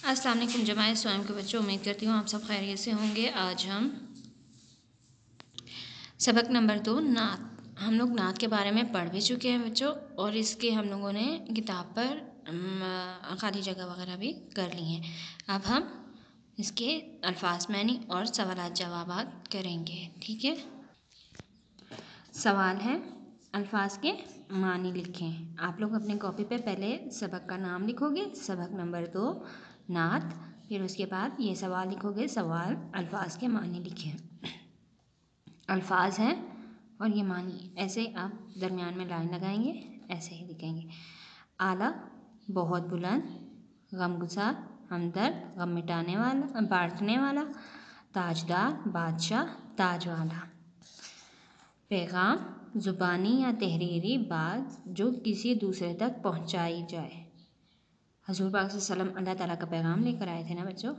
السلام علیکم جماعت اسلام کے بچوں، امید کرتی ہوں آپ سب خیریت سے ہوں گے۔ آج ہم سبق نمبر 2 نعت، ہم لوگ نعت کے بارے میں پڑھ بھی چکے ہیں بچوں، اور اس کے ہم لوگوں نے کتاب پر خالی جگہ وغیرہ بھی کر لی ہیں۔ اب ہم اس کے الفاظ معنی اور سوالات جوابات کریں گے، ٹھیک ہے۔ سوال ہے، الفاظ کے معنی لکھیں۔ آپ لوگ اپنی کاپی پہ پہلے سبق کا نام لکھو گے، سبق نمبر 2 نعت، پھر اس کے بعد یہ سوال لکھو گے، سوال الفاظ کے معنی لکھیں۔ الفاظ ہیں اور یہ معنی، ایسے آپ درمیان میں لائن لگائیں گے، ایسے ہی لکھیں گے۔ اعلیٰ بہت بلند، غمگسار ہمدرد غم مٹانے والا بانٹنے والا، تاجدار بادشاہ تاج والا۔ پیغام زبانی یا تحریری بات جو کسی دوسرے تک پہنچائی جائے۔ حضور پاک صلی اللہ علیہ وسلم اللہ تعالیٰ کا پیغام لے کر آئے تھے نا بچوں،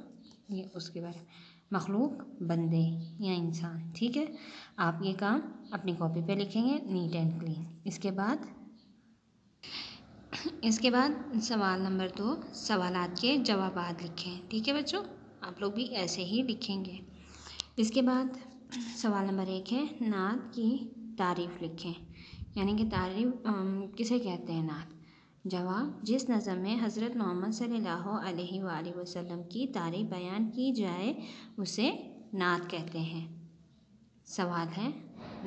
یہ اس کے بارے میں۔ مخلوق بندے یا انسان، ٹھیک ہے۔ آپ یہ کام اپنی کاپی پہ لکھیں گے، نیٹ اینڈ کلین۔ اس کے بعد سوال نمبر 2 سوالات کے جوابات لکھیں، ٹھیک ہے بچوں، آپ لوگ بھی ایسے ہی لکھیں گے۔ اس کے بعد سوال نمبر 1 ہے، نعت کی تعریف لکھیں، یعنی کہ تعریف کسے کہتے ہیں نعت؟ جواب، جس نظم میں حضرت محمد صلی اللہ علیہ وآلہ وسلم کی تعریف بیان کی جائے اسے نعت کہتے ہیں۔ سوال ہے،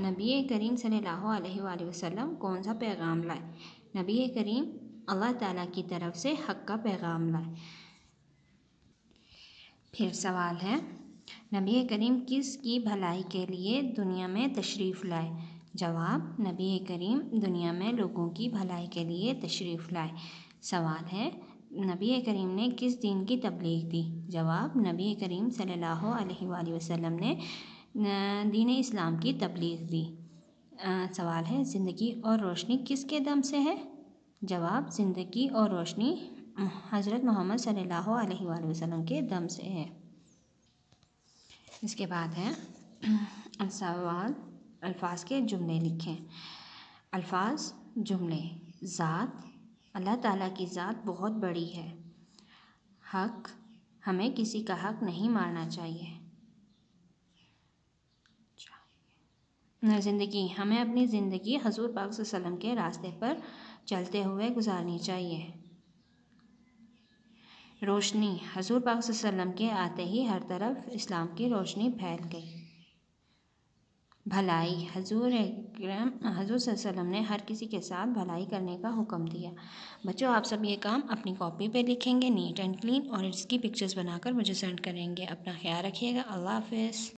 نبی کریم صلی اللہ علیہ وآلہ وسلم کون سا پیغام لائے؟ نبی کریم اللہ تعالیٰ کی طرف سے حق کا پیغام لائے۔ پھر سوال ہے، نبی کریم کس کی بھلائی کے لیے دنیا میں تشریف لائے؟ جواب، نبی کریم دنیا میں لوگوں کی بھلائی کے لیے تشریف لائے۔ سوال ہے، نبی کریم نے کس دین کی تبلیغ دی؟ جواب، نبی کریم صلی اللہ علیہ وآلہ وسلم نے دین اسلام کی تبلیغ دی۔ سوال ہے، زندگی اور روشنی کس کے دم سے ہے؟ جواب، زندگی اور روشنی حضرت محمد صلی اللہ علیہ وآلہ وسلم کے دم سے ہے۔ اس کے بعد ہے سوال، الفاظ کے جملے لکھیں۔ الفاظ جملے، ذات، اللہ تعالیٰ کی ذات بہت بڑی ہے۔ حق، ہمیں کسی کا حق نہیں مارنا چاہیے۔ زندگی، ہمیں اپنی زندگی حضور پاک صلی اللہ علیہ وسلم کے راستے پر چلتے ہوئے گزارنی چاہیے۔ روشنی، حضور پاک صلی اللہ علیہ وسلم کے آتے ہی ہر طرف اسلام کی روشنی پھیل گئی۔ بھلائی، حضور صلی اللہ علیہ وسلم نے ہر کسی کے ساتھ بھلائی کرنے کا حکم دیا۔ بچوں، آپ سب یہ کام اپنی کاپی پہ لکھیں گے، نیٹ اینڈ کلین، اور اس کی پکچرز بنا کر مجھے سینڈ کریں گے۔ اپنا خیال رکھیے گا، اللہ حافظ۔